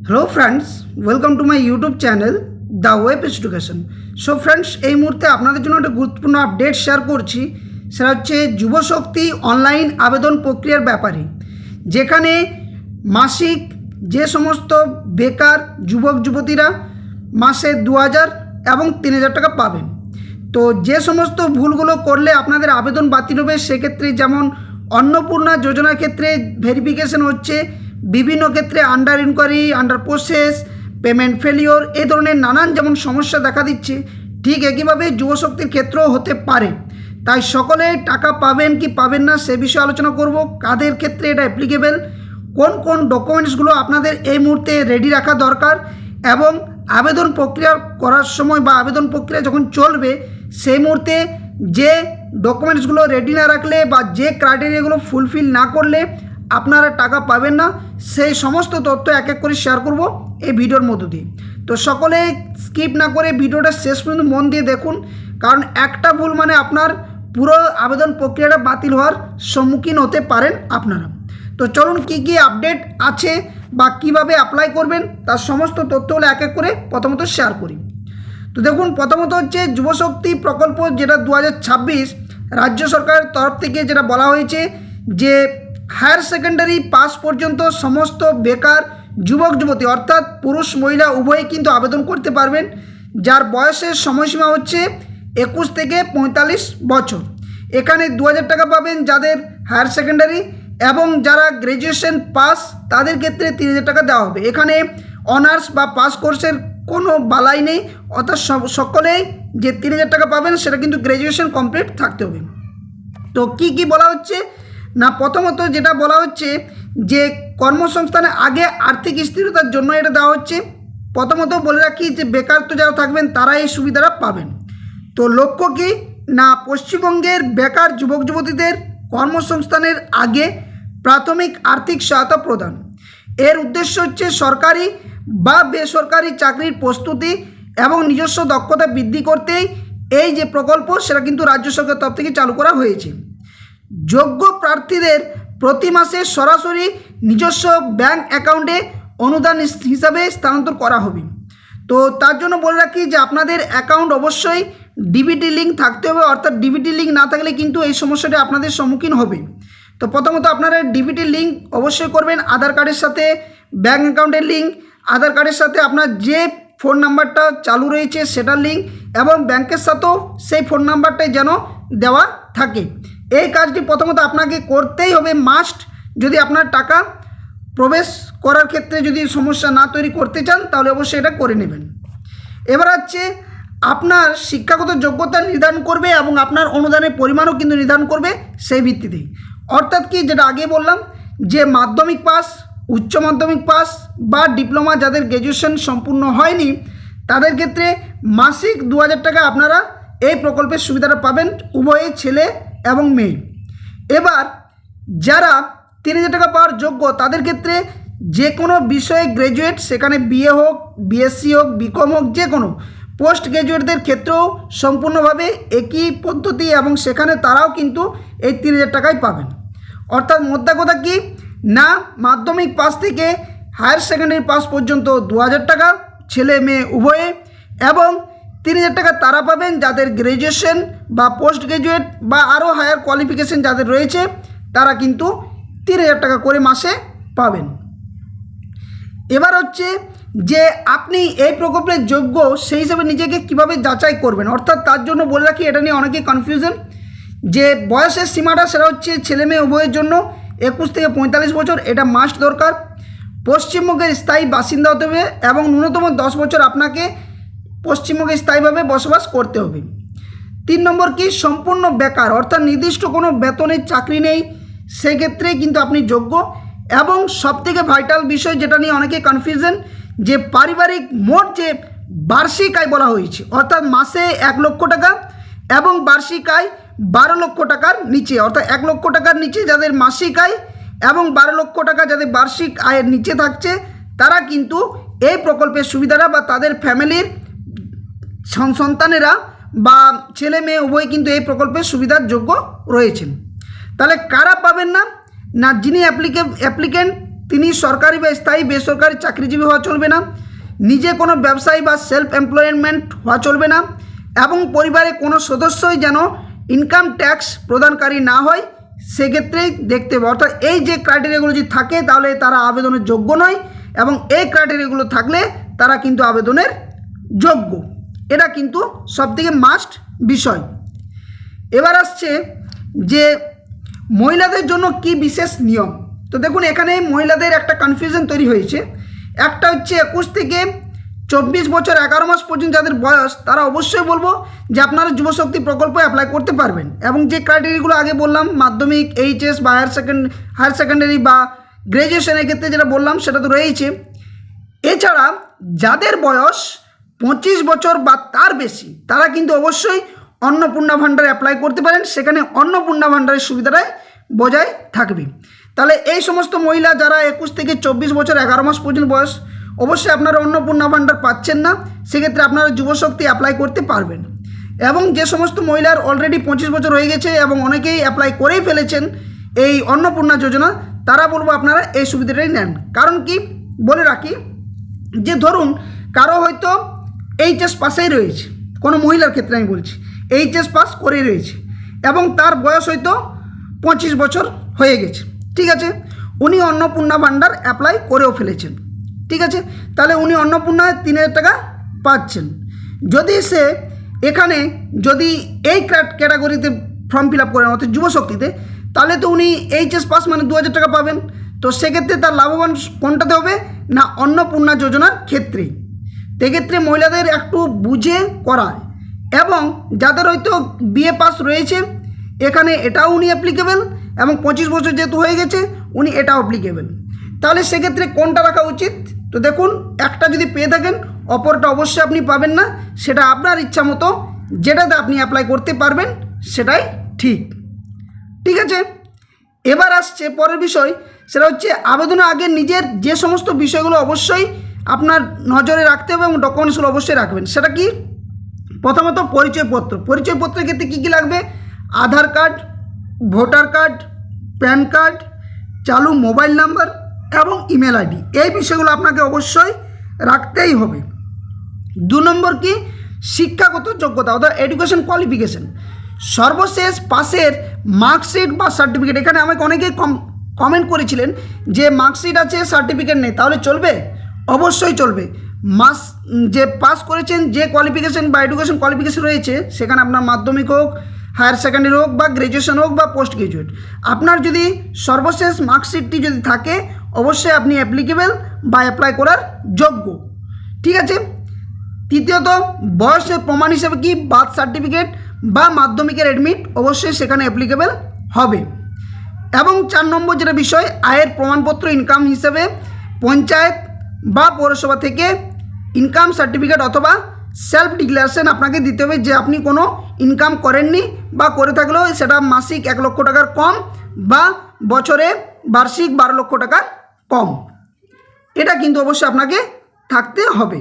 Hello friends, welcome to my YouTube channel the web education. So friends, এই মুহূর্তে আপনাদের জন্য একটা গুরুত্বপূর্ণ আপডেট শেয়ার করছি। সেটা হচ্ছে যুবশক্তি অনলাইন আবেদন প্রক্রিয়ার ব্যাপারে, যেখানে মাসিক যে সমস্ত বেকার যুবক যুবতীরা মাসে 2000 এবং 3000 টাকা পাবেন। তো যে সমস্ত ভুলগুলো করলে আপনাদের আবেদন বাতিল হবে, সেক্ষেত্রে যেমন অন্নপূর্ণা যোজনার ক্ষেত্রে ভেরিফিকেশন হচ্ছে, বিভিন্ন ক্ষেত্রে under inquiry, under process, payment failure, এই ধরনের নানান যেমন সমস্যা দেখা দিচ্ছে, ঠিক একইভাবে যুবশক্তির ক্ষেত্রেও হতে পারে। তাই সকলে টাকা পাবেন কি পাবেন না সে বিষয়ে আলোচনা করব। কাদের ক্ষেত্রে এটা অ্যাপ্লিকেবল, কোন কোন ডকুমেন্টসগুলো আপনাদের এই মুহূর্তে রেডি রাখা দরকার, এবং আবেদন প্রক্রিয়া করার সময় বা আবেদন প্রক্রিয়া যখন চলবে সেই মুহূর্তে যে ডকুমেন্টসগুলো রেডি না রাখলে বা যে ক্রাইটেরিয়াগুলো ফুলফিল না করলে আপনারা টাকা পাবেন না, সেই সমস্ত তথ্য এক এক করে শেয়ার করব এই ভিডিওর মধ্য দিয়ে। তো সকলে স্কিপ না করে ভিডিওটা শেষ পর্যন্ত মন দিয়ে দেখুন, কারণ একটা ভুল মানে আপনার পুরো আবেদন প্রক্রিয়াটা বাতিল হওয়ার সম্মুখীন হতে পারেন আপনারা। তো চলুন কি কি আপডেট আছে বা কিভাবে অ্যাপ্লাই করবেন তার সমস্ত তথ্যগুলো এক এক করে প্রথমত শেয়ার করি। তো দেখুন, প্রথমত হচ্ছে যুবশক্তি প্রকল্প, যেটা 2026 রাজ্য সরকারের তরফ থেকে যেটা বলা হয়েছে যে হায়ার সেকেন্ডারি পাস পর্যন্ত সমস্ত বেকার যুবক যুবতী অর্থাৎ পুরুষ মহিলা উভয়ই কিন্তু আবেদন করতে পারবেন, যার বয়সের সময়সীমা হচ্ছে 21 থেকে 45 বছর। এখানে 2000 টাকা পাবেন যাদের হায়ার সেকেন্ডারি, এবং যারা গ্র্যাজুয়েশন পাস তাদের ক্ষেত্রে 3000 টাকা দেওয়া হবে। এখানে অনার্স বা পাস কোর্সের কোনো বালাই নেই, অর্থাৎ সকলেই যে 3000 টাকা পাবেন সেটা কিন্তু গ্র্যাজুয়েশন কমপ্লিট থাকতে হবে। তো কি কি বলা হচ্ছে না, প্রথমত যেটা বলা হচ্ছে যে কর্মসংস্থানে আগে আর্থিক স্থিরতার জন্য এটা দেওয়া হচ্ছে। প্রথমত বলে রাখি যে বেকারত্ব যারা থাকবেন তারা এই সুবিধাটা পাবেন। তো লক্ষ্য কি না, পশ্চিমবঙ্গের বেকার যুবক যুবতীদের কর্মসংস্থানের আগে প্রাথমিক আর্থিক সহায়তা প্রদান। এর উদ্দেশ্য হচ্ছে সরকারি বা বেসরকারি চাকরির প্রস্তুতি এবং নিজস্ব দক্ষতা বৃদ্ধি করতেই এই যে প্রকল্প সেটা কিন্তু রাজ্য সরকারের তরফ থেকে চালু করা হয়েছে। যোগ্য প্রার্থীদের প্রতি মাসে সরাসরি নিজস্ব ব্যাংক অ্যাকাউন্টে অনুদান হিসাবে স্থানান্তর করা হবে। তো তার জন্য বলে রাখি যে আপনাদের অ্যাকাউন্ট অবশ্যই ডিবিটি লিঙ্ক থাকতে হবে, অর্থাৎ ডিবিটি লিঙ্ক না থাকলে কিন্তু এই সমস্যাটা আপনাদের সম্মুখীন হবে। তো প্রথমত আপনারা ডিবিটি লিঙ্ক অবশ্যই করবেন, আধার কার্ডের সাথে ব্যাংক অ্যাকাউন্টের লিঙ্ক, আধার কার্ডের সাথে আপনার যে ফোন নাম্বারটা চালু রয়েছে সেটার লিঙ্ক, এবং ব্যাংকের সাথেও সেই ফোন নাম্বারটাই যেন দেওয়া থাকে। এই কাজটি প্রথমত আপনাকে করতেই হবে মাস্ট। যদি আপনার টাকা প্রবেশ করার ক্ষেত্রে যদি সমস্যা না তৈরি করতে চান তাহলে অবশ্যই এটা করে নেবেন। এবার হচ্ছে আপনার শিক্ষাগত যোগ্যতা নির্ধারণ করবে এবং আপনার অনুদানের পরিমাণও কিন্তু নির্ধারণ করবে সেই ভিত্তিতেই। অর্থাৎ কি, যেটা আগে বললাম যে মাধ্যমিক পাস, উচ্চ মাধ্যমিক পাস বা ডিপ্লোমা যাদের গ্র্যাজুয়েশন সম্পূর্ণ হয়নি তাদের ক্ষেত্রে মাসিক 2000 টাকা আপনারা এই প্রকল্পের সুবিধাটা পাবেন, উভয়ে ছেলে এবং মেয়ে। এবার যারা 3000 টাকা পাওয়ার যোগ্য তাদের ক্ষেত্রে যে কোনো বিষয়ে গ্র্যাজুয়েট, সেখানে বিএ হোক, বিএসসি হোক, বিকম হোক, যে কোনো পোস্ট গ্র্যাজুয়েটদের ক্ষেত্রেও সম্পূর্ণভাবে একই পদ্ধতি, এবং সেখানে তারাও কিন্তু এই 3000 টাকাই পাবেন। অর্থাৎ মোদ্দা কথা কি না, মাধ্যমিক পাস থেকে হায়ার সেকেন্ডারি পাস পর্যন্ত 2000 টাকা ছেলে মেয়ে উভয়ে, এবং 3000 টাকা তারা পাবেন যাদের গ্র্যাজুয়েশন বা পোস্ট গ্র্যাজুয়েট বা আরও হায়ার কোয়ালিফিকেশন যাদের রয়েছে তারা কিন্তু 3000 টাকা করে মাসে পাবেন। এবার হচ্ছে যে আপনি এই প্রকল্পের যোগ্য সেই হিসাবে নিজেকে কিভাবে যাচাই করবেন, অর্থাৎ তার জন্য বলে রাখি, এটা নিয়ে অনেকেই কনফিউশন, যে বয়সের সীমাটা সেটা হচ্ছে ছেলে মেয়ে উভয়ের জন্য 21 থেকে 45 বছর, এটা মাস্ট দরকার। পশ্চিমবঙ্গের স্থায়ী বাসিন্দা হতে হবে এবং ন্যূনতম 10 বছর আপনাকে পশ্চিমবঙ্গে স্থায়ীভাবে বসবাস করতে হবে। 3 নম্বর কি, সম্পূর্ণ বেকার, অর্থাৎ নির্দিষ্ট কোনো বেতনের চাকরি নেই, সেক্ষেত্রে কিন্তু আপনি যোগ্য। এবং সবথেকে ভাইটাল বিষয় যেটা নিয়ে অনেকে কনফিউশন, যে পারিবারিক মোট যে বার্ষিক আয় বলা হয়েছে, অর্থাৎ মাসে 1 লক্ষ টাকা এবং বার্ষিক আয় 12 লক্ষ টাকার নিচে, অর্থাৎ 1 লক্ষ টাকার নিচে যাদের মাসিক আয় এবং 12 লক্ষ টাকা যাদের বার্ষিক আয়ের নিচে থাকছে তারা কিন্তু এই প্রকল্পের সুবিধাটা বা তাদের ফ্যামিলির সন্তানেরা বা ছেলে মেয়ে উভয় কিন্তু এই প্রকল্পের সুবিধার যোগ্য রয়েছেন। তাহলে কারা পাবেন না, না যিনি অ্যাপ্লিকেন্ট তিনি সরকারি বা স্থায়ী বেসরকারি চাকরিজীবী হওয়া চলবে না, নিজে কোনো ব্যবসায়ী বা সেলফ এমপ্লয়মেন্ট হওয়া চলবে না, এবং পরিবারে কোনো সদস্যই যেন ইনকাম ট্যাক্স প্রদানকারী না হয় সেক্ষেত্রেই দেখতে হবে। অর্থাৎ এই যে ক্রাইটেরিয়াগুলো যদি থাকে তাহলে তারা আবেদনের যোগ্য নয়, এবং এই ক্রাইটেরিয়াগুলো থাকলে তারা কিন্তু আবেদনের যোগ্য। এটা কিন্তু সবথেকে মাস্ট বিষয়। এবার আসছে যে মহিলাদের জন্য কি বিশেষ নিয়ম। তো দেখুন, এখানে মহিলাদের একটা কনফিউশন তৈরি হয়েছে। একটা হচ্ছে 21 থেকে 24 বছর 11 মাস পর্যন্ত যাদের বয়স, তারা অবশ্যই বলবো যে আপনারা যুবশক্তি প্রকল্পে অ্যাপ্লাই করতে পারবেন, এবং যে ক্রাইটেরিয়াগুলো আগে বললাম মাধ্যমিক, এইচএস বা হায়ার সেকেন্ডারি বা গ্র্যাজুয়েশনের ক্ষেত্রে যেটা বললাম সেটা তো রয়েছে। এছাড়া যাদের বয়স 25 বছর বা তার বেশি, তারা কিন্তু অবশ্যই অন্নপূর্ণা ভাণ্ডারে অ্যাপ্লাই করতে পারেন, সেখানে অন্নপূর্ণা ভাণ্ডারের সুবিধাটাই বজায় থাকবে। তাহলে এই সমস্ত মহিলা যারা 21 থেকে 24 বছর 11 মাস পর্যন্ত বয়স, অবশ্যই আপনারা অন্নপূর্ণা ভাণ্ডার পাচ্ছেন না, সেক্ষেত্রে আপনারা যুবশক্তি অ্যাপ্লাই করতে পারবেন। এবং যে সমস্ত মহিলার অলরেডি 25 বছর হয়ে গেছে এবং অনেকেই অ্যাপ্লাই করেই ফেলেছেন এই অন্নপূর্ণা যোজনা, তারা বলবো আপনারা এই সুবিধাটাই নেন। কারণ কি বলে রাখি, যে ধরুন কারো হয়তো এইচএস পাসেই রয়েছে, কোনো মহিলার ক্ষেত্রে আমি বলছি, এইচএস পাস করেই রয়েছে এবং তার বয়স হয়তো 25 বছর হয়ে গেছে, ঠিক আছে, উনি অন্নপূর্ণা ভাণ্ডার অ্যাপ্লাই করেও ফেলেছেন, ঠিক আছে, তাহলে উনি অন্নপূর্ণায় 3000 টাকা পাচ্ছেন। যদি সে এখানে যদি এই ক্যাটাগরিতে ফর্ম ফিল আপ করেন অর্থাৎ যুবশক্তিতে, তাহলে তো উনি এইচএস পাস মানে 2000 টাকা পাবেন। তো সেক্ষেত্রে তার লাভবান কোনটাতে হবে না, অন্নপূর্ণা যোজনার ক্ষেত্রেই। সেক্ষেত্রে মহিলাদের একটু বুঝে করায়, এবং যাদের হয়তো বিএ পাস রয়েছে এখানে এটাও উনি অ্যাপ্লিকেবল, এবং 25 বছর যেহেতু হয়ে গেছে উনি এটাও অ্যাপ্লিকেবল। তাহলে সেক্ষেত্রে কোনটা রাখা উচিত? তো দেখুন, একটা যদি পেয়ে থাকেন অপরটা অবশ্যই আপনি পাবেন না, সেটা আপনার ইচ্ছা মতো যেটাতে আপনি অ্যাপ্লাই করতে পারবেন সেটাই ঠিক, ঠিক আছে। এবার আসছে পরের বিষয়, সেটা হচ্ছে আবেদনের আগে নিজের যে সমস্ত বিষয়গুলো অবশ্যই আপনার নজরে রাখতে হবে এবং ডকুমেন্টসগুলো অবশ্যই রাখবেন। সেটা কি? প্রথমত পরিচয়পত্র। পরিচয়পত্রের ক্ষেত্রে কী কী লাগবে? Aadhaar card, voter card, PAN card, চালু মোবাইল নাম্বার এবং ইমেল আইডি, এই বিষয়গুলো আপনাকে অবশ্যই রাখতেই হবে। 2 নম্বর কি? শিক্ষাগত যোগ্যতা অর্থাৎ এডুকেশন কোয়ালিফিকেশন, সর্বশেষ পাশের মার্কশিট বা সার্টিফিকেট। এখানে আমাকে অনেকেই কমেন্ট করেছিলেন যে মার্কশিট আছে সার্টিফিকেট নেই, তাহলে চলবে? অবশ্যই চলবে। যে পাস করেছেন যে কোয়ালিফিকেশন বা এডুকেশন কোয়ালিফিকেশন রয়েছে, সেখানে আপনার মাধ্যমিক হোক, হায়ার সেকেন্ডারি হোক বা গ্র্যাজুয়েশন হোক বা পোস্ট গ্র্যাজুয়েট, আপনার যদি সর্বশেষ মার্কশিটটি যদি থাকে অবশ্যই আপনি অ্যাপ্লিকেবল বা অ্যাপ্লাই করার যোগ্য, ঠিক আছে। তৃতীয়ত বয়সের প্রমাণ হিসেবে কি? বার্থ সার্টিফিকেট বা মাধ্যমিকের অ্যাডমিট অবশ্যই সেখানে অ্যাপ্লিকেবল হবে। এবং 4 নম্বর যেটা বিষয়, আয়ের প্রমাণপত্র ইনকাম হিসেবে পঞ্চায়েত বা পৌরসভা থেকে ইনকাম সার্টিফিকেট অথবা সেলফ ডিক্লারেশন আপনাকে দিতে হবে যে আপনি কোনো ইনকাম করেননি, বা করে থাকলেও সেটা মাসিক 1 লক্ষ টাকার কম বা বছরে বার্ষিক 12 লক্ষ টাকার কম, এটা কিন্তু অবশ্যই আপনাকে থাকতে হবে।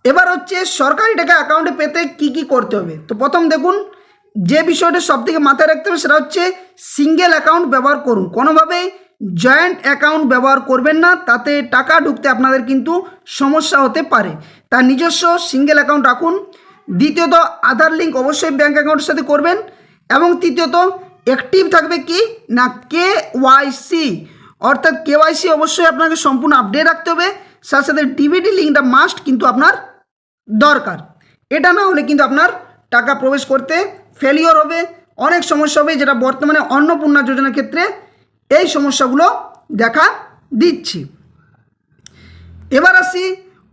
এবার হচ্ছে সরকারি টাকা অ্যাকাউন্টে পেতে কি কি করতে হবে। তো প্রথম দেখুন, যে বিষয়টা সবথেকে মাথায় রাখতে হবে সেটা হচ্ছে সিঙ্গেল অ্যাকাউন্ট ব্যবহার করুন, কোনোভাবেই জয়েন্ট অ্যাকাউন্ট ব্যবহার করবেন না, তাতে টাকা ঢুকতে আপনাদের কিন্তু সমস্যা হতে পারে। তার নিজস্ব সিঙ্গেল অ্যাকাউন্ট রাখুন। দ্বিতীয়ত আধার লিঙ্ক অবশ্যই ব্যাঙ্ক অ্যাকাউন্টের সাথে করবেন। এবং তৃতীয়ত অ্যাক্টিভ থাকবে কি না কেওয়াইসি, অর্থাৎ কেওয়াইসি অবশ্যই আপনাকে সম্পূর্ণ আপডেট রাখতে হবে, সাথে সাথে ডিবিটি লিঙ্কটা মাস্ট কিন্তু আপনার দরকার। এটা না হলে কিন্তু আপনার টাকা প্রবেশ করতে ফেলিওর হবে, অনেক সমস্যা হবে, যেটা বর্তমানে অন্নপূর্ণা যোজনার ক্ষেত্রে এই সমস্যাগুলো দেখা দিচ্ছি। এবার আসি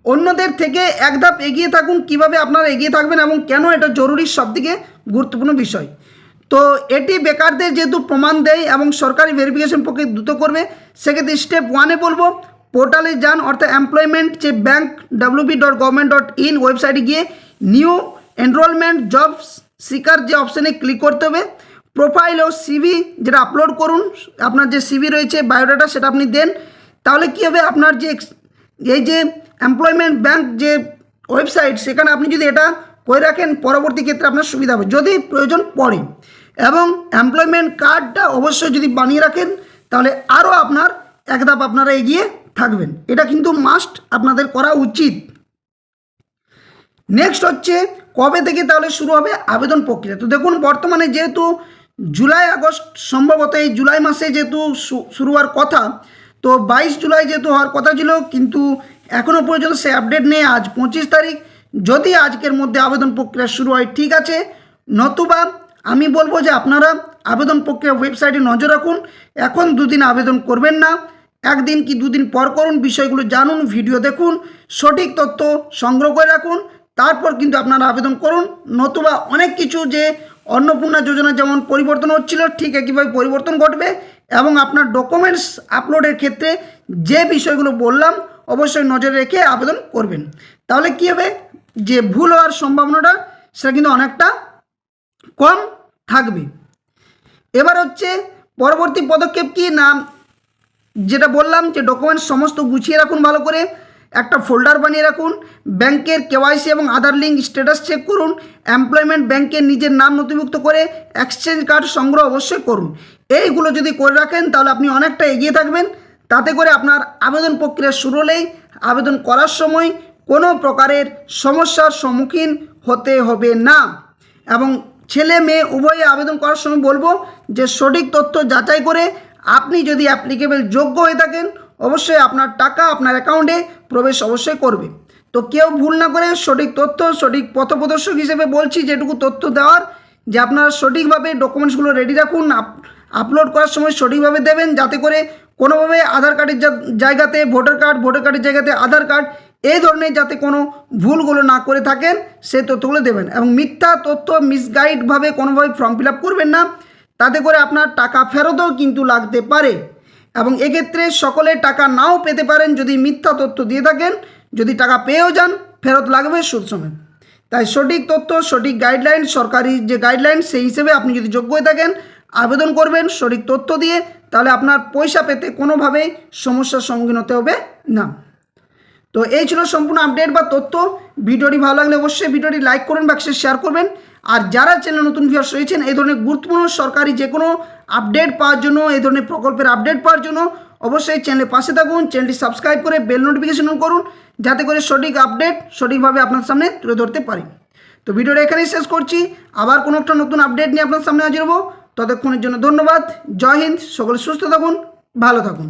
অন্যদের থেকে এক ধাপ এগিয়ে থাকুন, কিভাবে আপনারা এগিয়ে থাকবেন এবং কেন এটা জরুরি, সবথেকে গুরুত্বপূর্ণ বিষয়। তো এটি বেকারদের যেহেতু প্রমাণ দেয় এবং সরকারি ভেরিফিকেশন প্রক্রিয়া দ্রুত করবে, সেক্ষেত্রে স্টেপ 1-এ বলবো পোর্টালে যান, অর্থাৎ এমপ্লয়মেন্ট যে ব্যাঙ্ক wp.government.in ওয়েবসাইটে গিয়ে নিউ এনরোলমেন্ট জবস সিকার যে অপশানে ক্লিক করতে হবে। প্রোফাইল ও সিভি যেটা আপলোড করুন, আপনার যে সিভি রয়েছে বায়োডাটা সেটা আপনি দেন। তাহলে কী হবে, আপনার যে এই যে এমপ্লয়মেন্ট ব্যাঙ্ক যে ওয়েবসাইট, সেখানে আপনি যদি এটা করে রাখেন পরবর্তী ক্ষেত্রে আপনার সুবিধা হবে যদি প্রয়োজন পড়ে। এবং এমপ্লয়মেন্ট কার্ডটা অবশ্যই যদি বানিয়ে রাখেন তাহলে আরও আপনার এক ধাপ আপনারা এগিয়ে থাকবেন। এটা কিন্তু মাস্ট আপনাদের করা উচিত। নেক্সট হচ্ছে কবে থেকে তাহলে শুরু হবে আবেদন প্রক্রিয়া। তো দেখুন, বর্তমানে যেহেতু জুলাই আগস্ট, সম্ভবত এই জুলাই মাসে যেহেতু শুরু হওয়ার কথা, তো 22 জুলাই যেহেতু হওয়ার কথা ছিল, কিন্তু এখনও পর্যন্ত সে আপডেট নেই। আজ 25 তারিখ, যদি আজকের মধ্যে আবেদন প্রক্রিয়া শুরু হয় ঠিক আছে, নতুবা আমি বলবো যে আপনারা আবেদন প্রক্রিয়া ওয়েবসাইটে নজর রাখুন। এখন দুদিন আবেদন করবেন না, একদিন কি দুদিন পর করুন, বিষয়গুলো জানুন, ভিডিও দেখুন, সঠিক তথ্য সংগ্রহ করে রাখুন, তারপর কিন্তু আপনারা আবেদন করুন। নতুবা অনেক কিছু যে অন্নপূর্ণা যোজনা যেমন পরিবর্তন হচ্ছিল, ঠিক একইভাবে পরিবর্তন ঘটবে এবং আপনার ডকুমেন্টস আপলোডের ক্ষেত্রে যে বিষয়গুলো বললাম অবশ্যই নজরে রেখে আবেদন করবেন। তাহলে কী হবে, যে ভুল হওয়ার সম্ভাবনাটা সেটা কিন্তু অনেকটা কম থাকবে। এবার হচ্ছে পরবর্তী পদক্ষেপ কি না, যেটা বললাম যে ডকুমেন্টস সমস্ত গুছিয়ে রাখুন, ভালো করে একটা ফোল্ডার বানিয়ে রাখুন, ব্যাংকের কেওয়াইসি এবং আধার লিঙ্ক স্ট্যাটাস চেক করুন, এমপ্লয়মেন্ট ব্যাংকে নিজের নাম নথিভুক্ত করে এক্সচেঞ্জ কার্ড সংগ্রহ অবশ্যই করুন। এইগুলো যদি করে রাখেন তাহলে আপনি অনেকটা এগিয়ে থাকবেন। তাতে করে আপনার আবেদন প্রক্রিয়া শুরু হলেই আবেদন করার সময় কোনো প্রকারের সমস্যার সম্মুখীন হতে হবে না। এবং ছেলে মেয়ে উভয়ে আবেদন করার সময় বলবো যে সঠিক তথ্য যাচাই করে আপনি যদি অ্যাপ্লিকেবল যোগ্য হয়ে থাকেন অবশ্যই আপনার টাকা আপনার অ্যাকাউন্টে প্রবেশ অবশ্যই করবে। তো কেউ ভুল না করে সঠিক তথ্য, সঠিক পথপ্রদর্শক হিসেবে বলছি যেটুকু তথ্য দেওয়ার, যে আপনারা সঠিকভাবে ডকুমেন্টসগুলো রেডি রাখুন, আপলোড করার সময় সঠিকভাবে দেবেন, যাতে করে কোনোভাবে আধার কার্ডের জায়গাতে ভোটার কার্ড, ভোটার কার্ডের জায়গাতে আধার কার্ড, এই ধরনের যাতে কোনো ভুলগুলো না করে থাকেন সেই তথ্যগুলো দেবেন। এবং মিথ্যা তথ্য মিসগাইডভাবে কোনোভাবে ফর্ম ফিল আপ করবেন না, তাতে করে আপনার টাকা ফেরতও কিন্তু লাগতে পারে। এবং এক্ষেত্রে সকলে টাকা নাও পেতে পারেন যদি মিথ্যা তথ্য দিয়ে থাকেন, যদি টাকা পেয়েও যান ফেরত লাগবে সুদ সমেত। তাই সঠিক তথ্য, সঠিক গাইডলাইন, সরকারি যে গাইডলাইন সেই হিসেবে আপনি যদি যোগ্য হয়ে থাকেন আবেদন করবেন সঠিক তথ্য দিয়ে, তাহলে আপনার পয়সা পেতে কোনোভাবেই সমস্যার সম্মুখীন হতে হবে না। তো এই ছিল সম্পূর্ণ আপডেট বা তথ্য। ভিডিওটি ভালো লাগলে অবশ্যই ভিডিওটি লাইক করবেন বা শেয়ার করবেন। আর যারা চ্যানেল নতুন ভিউয়ার্স রয়েছেন এই ধরনের গুরুত্বপূর্ণ সরকারি যে কোনো আপডেট পাওয়ার জন্য, এই ধরনের প্রকল্পের আপডেট পাওয়ার জন্য অবশ্যই চ্যানেলের পাশে থাকুন, চ্যানেলটি সাবস্ক্রাইব করে বেল নোটিফিকেশন অন করুন, যাতে করে সঠিক আপডেট সঠিকভাবে আপনার সামনে তুলে ধরতে পারি। তো ভিডিওটা এখানেই শেষ করছি, আবার কোনো একটা নতুন আপডেট নিয়ে আপনার সামনে হাজির হবো। ততক্ষণের জন্য ধন্যবাদ। জয় হিন্দ, সকলে সুস্থ থাকুন, ভালো থাকুন।